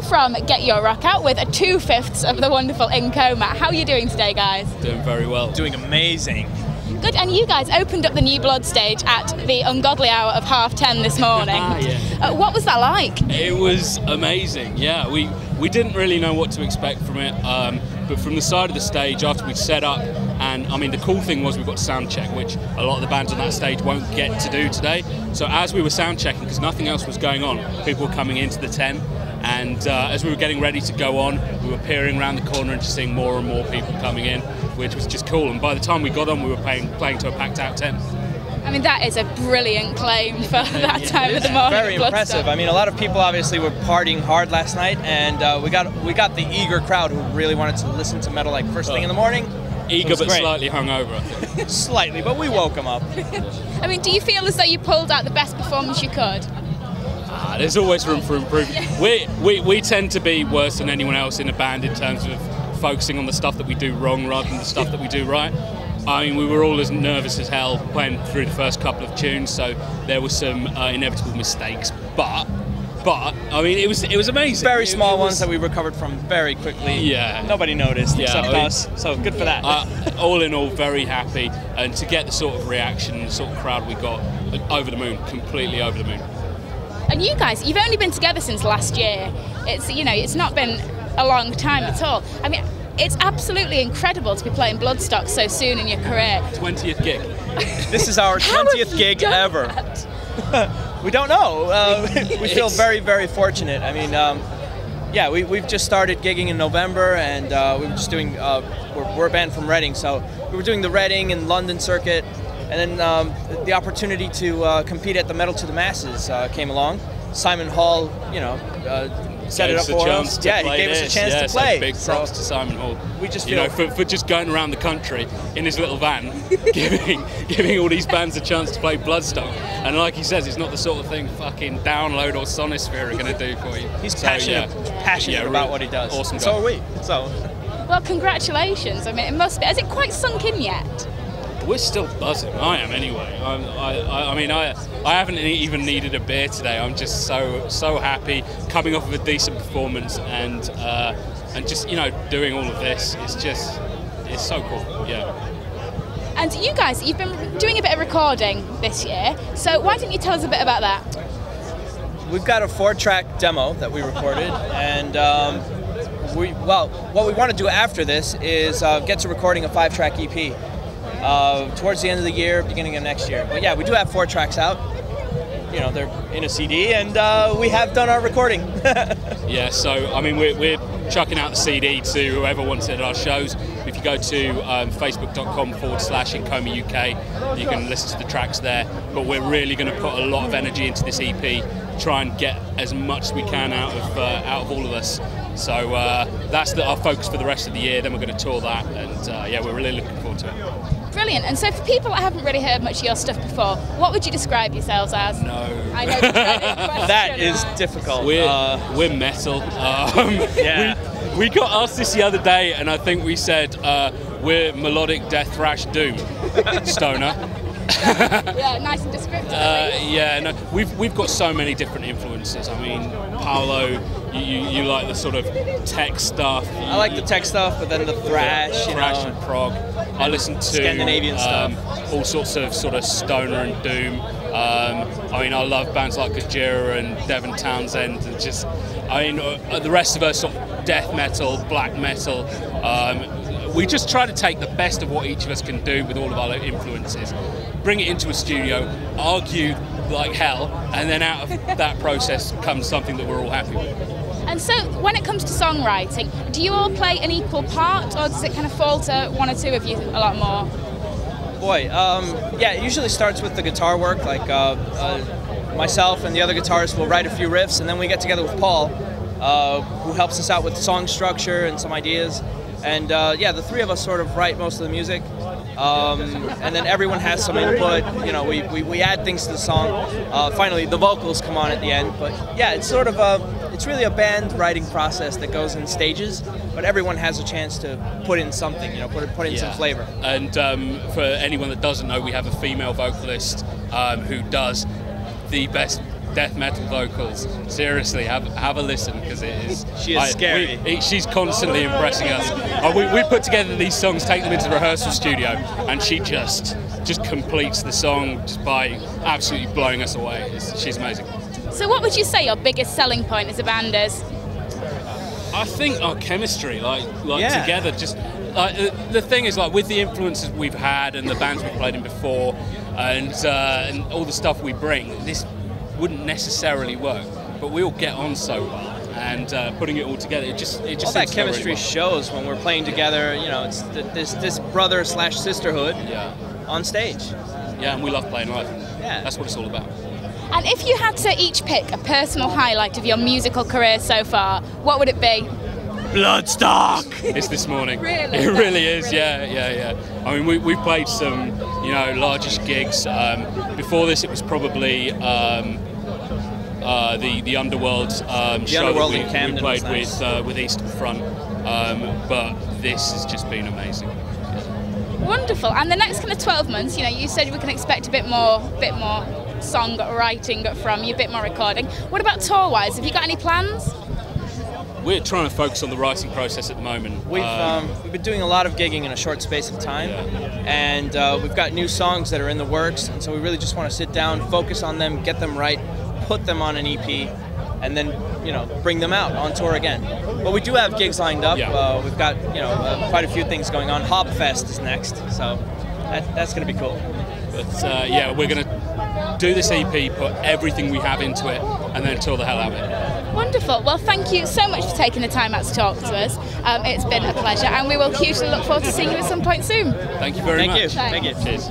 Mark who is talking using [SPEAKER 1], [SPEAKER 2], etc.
[SPEAKER 1] from Get Your Rock Out with 2/5 of the wonderful InComa. How are you doing today, guys?
[SPEAKER 2] Doing very well.
[SPEAKER 3] Doing amazing.
[SPEAKER 1] Good, and you guys opened up the new Blood stage at the ungodly hour of 10:30 this morning.
[SPEAKER 2] Yeah.
[SPEAKER 1] What was that like?
[SPEAKER 2] It was amazing, yeah. We didn't really know what to expect from it, but from the side of the stage after we'd set up, and I mean the cool thing was we got sound check, which a lot of the bands on that stage won't get to do today. So as we were sound checking, because nothing else was going on, people were coming into the tent, and as we were getting ready to go on, we were peering around the corner and just seeing more and more people coming in, which was just cool. And by the time we got on, we were playing to a packed out tent.
[SPEAKER 1] I mean, that is a brilliant claim for that time of the morning.
[SPEAKER 3] Very impressive. I mean, a lot of people obviously were partying hard last night, and we got the eager crowd who really wanted to listen to metal like first thing in the morning.
[SPEAKER 2] Eager but
[SPEAKER 3] great.
[SPEAKER 2] slightly hungover, I think.
[SPEAKER 3] Slightly, but we woke them up.
[SPEAKER 1] I mean, do you feel as though you pulled out the best performance you could?
[SPEAKER 2] There's always room for improvement. We tend to be worse than anyone else in a band in terms of focusing on the stuff that we do wrong rather than the stuff that we do right. I mean, we were all as nervous as hell playing through the first couple of tunes, so there were some inevitable mistakes. But I mean, it was amazing.
[SPEAKER 3] Very small ones that we recovered from very quickly.
[SPEAKER 2] Yeah.
[SPEAKER 3] Nobody noticed except us, so good for that.
[SPEAKER 2] All in all, very happy, and to get the sort of reaction, the sort of crowd we got, over the moon, completely over the moon.
[SPEAKER 1] And you guys, you've only been together since last year. It's not been a long time at all. I mean, it's absolutely incredible to be playing Bloodstock so soon in your career.
[SPEAKER 2] 20th gig.
[SPEAKER 3] This is our 20th gig ever. We don't know. We feel very, very fortunate. I mean, yeah, we've just started gigging in November, and we were just doing. We're a band from Reading, so we were doing the Reading and London circuit, and then the opportunity to compete at the Metal to the Masses came along. Simon Hall, set it up for us. Yeah, he gave us a chance to play.
[SPEAKER 2] So big props to Simon Hall.
[SPEAKER 3] We just feel,
[SPEAKER 2] for just going around the country in his little van, giving all these bands a chance to play Bloodstock. And like he says, it's not the sort of thing fucking Download or Sonisphere are going to do for you.
[SPEAKER 3] He's passionate about what he does.
[SPEAKER 2] Awesome guy.
[SPEAKER 3] So are we. So.
[SPEAKER 1] Well, congratulations. I mean, it must be. Has it quite sunk in yet?
[SPEAKER 2] We're still buzzing. I am anyway. I mean, I haven't even needed a beer today. I'm just so happy coming off of a decent performance and just doing all of this. It's so cool. Yeah.
[SPEAKER 1] And you guys, you've been doing a bit of recording this year. So why don't you tell us a bit about that?
[SPEAKER 3] We've got a 4-track demo that we recorded, and what we want to do after this is get to recording a 5-track EP. Towards the end of the year, beginning of next year. But yeah, we do have 4 tracks out. They're in a CD, and we have done our recording.
[SPEAKER 2] Yeah, so I mean, we're chucking out the CD to whoever wants it at our shows. If you go to facebook.com/InComa UK, you can listen to the tracks there. But we're really going to put a lot of energy into this EP, try and get as much as we can out of all of us. So that's our focus for the rest of the year. Then we're going to tour that, and yeah, we're really looking forward to it.
[SPEAKER 1] Brilliant. And so for people that haven't really heard much of your stuff before, what would you describe yourselves as?
[SPEAKER 2] No.
[SPEAKER 1] I know the dreaded question.
[SPEAKER 3] That is difficult.
[SPEAKER 2] We're metal.
[SPEAKER 3] Yeah.
[SPEAKER 2] We got asked this the other day, and I think we said we're melodic death thrash doom stoner.
[SPEAKER 1] Yeah, nice and descriptive.
[SPEAKER 2] Yeah, no, we've got so many different influences. I mean, Paolo, you like the sort of tech stuff.
[SPEAKER 3] I like the tech stuff, but then the thrash,
[SPEAKER 2] and prog. I listen to
[SPEAKER 3] Scandinavian stuff,
[SPEAKER 2] all sorts of sort of stoner and doom. I mean, I love bands like Gojira and Devon Townsend, and just, I mean, the rest of us sort of death metal, black metal. We just try to take the best of what each of us can do with all of our influences, bring it into a studio, argue like hell, and then out of that process comes something that we're all happy with.
[SPEAKER 1] And so, when it comes to songwriting, do you all play an equal part, or does it kind of fall to one or two of you a lot more?
[SPEAKER 3] Boy, yeah, it usually starts with the guitar work. Like myself and the other guitarists will write a few riffs, and then we get together with Paul, who helps us out with song structure and some ideas. And yeah, the three of us sort of write most of the music, and then everyone has some input. We add things to the song. Finally, the vocals come on at the end. But yeah, it's sort of it's really a band writing process that goes in stages. But everyone has a chance to put in something, put in some flavor.
[SPEAKER 2] And for anyone that doesn't know, we have a female vocalist who does the best death metal vocals. Seriously, have a listen, because it is.
[SPEAKER 3] She is scary.
[SPEAKER 2] She's constantly impressing us. We put together these songs, take them into the rehearsal studio, and she just completes the song just by absolutely blowing us away. She's amazing.
[SPEAKER 1] So what would you say your biggest selling point as a band is?
[SPEAKER 2] I think our chemistry, like
[SPEAKER 3] Yeah.
[SPEAKER 2] together, just the thing is, like, with the influences we've had and the bands we've played in before, and all the stuff we bring, this wouldn't necessarily work, but we all get on so well, and putting it all together, it just
[SPEAKER 3] all that chemistry
[SPEAKER 2] really
[SPEAKER 3] shows when we're playing together. You know, it's this brother/sisterhood on stage.
[SPEAKER 2] Yeah, and we love playing live.
[SPEAKER 3] Yeah,
[SPEAKER 2] that's what it's all about.
[SPEAKER 1] And if you had to each pick a personal highlight of your musical career so far, what would it be?
[SPEAKER 3] Bloodstock.
[SPEAKER 2] It's this morning.
[SPEAKER 1] Really?
[SPEAKER 2] It really is. Yeah. I mean, we've played some, largish gigs. Before this, it was probably the Underworld show
[SPEAKER 3] Underworld
[SPEAKER 2] that
[SPEAKER 3] in Camden
[SPEAKER 2] we played
[SPEAKER 3] was nice.
[SPEAKER 2] with Eastern Front. But this has just been amazing.
[SPEAKER 1] Wonderful. And the next kind of 12 months, you said we can expect a bit more song writing from you, a bit more recording. What about tour-wise? Have you got any plans?
[SPEAKER 2] We're trying to focus on the writing process at the moment.
[SPEAKER 3] We've been doing a lot of gigging in a short space of time, and we've got new songs that are in the works, and so we really just want to sit down, focus on them, get them right, put them on an EP, and then bring them out on tour again. But we do have gigs lined up.
[SPEAKER 2] Yeah.
[SPEAKER 3] We've got quite a few things going on. Hobfest is next, so that's going to be cool.
[SPEAKER 2] But we're going to do this EP, put everything we have into it, and then tour the hell out of it.
[SPEAKER 1] Wonderful. Well, thank you so much for taking the time out to talk to us. It's been a pleasure, and we will hugely look forward to seeing you at some point soon.
[SPEAKER 2] Thank you very much.
[SPEAKER 3] Thank you.
[SPEAKER 2] Cheers.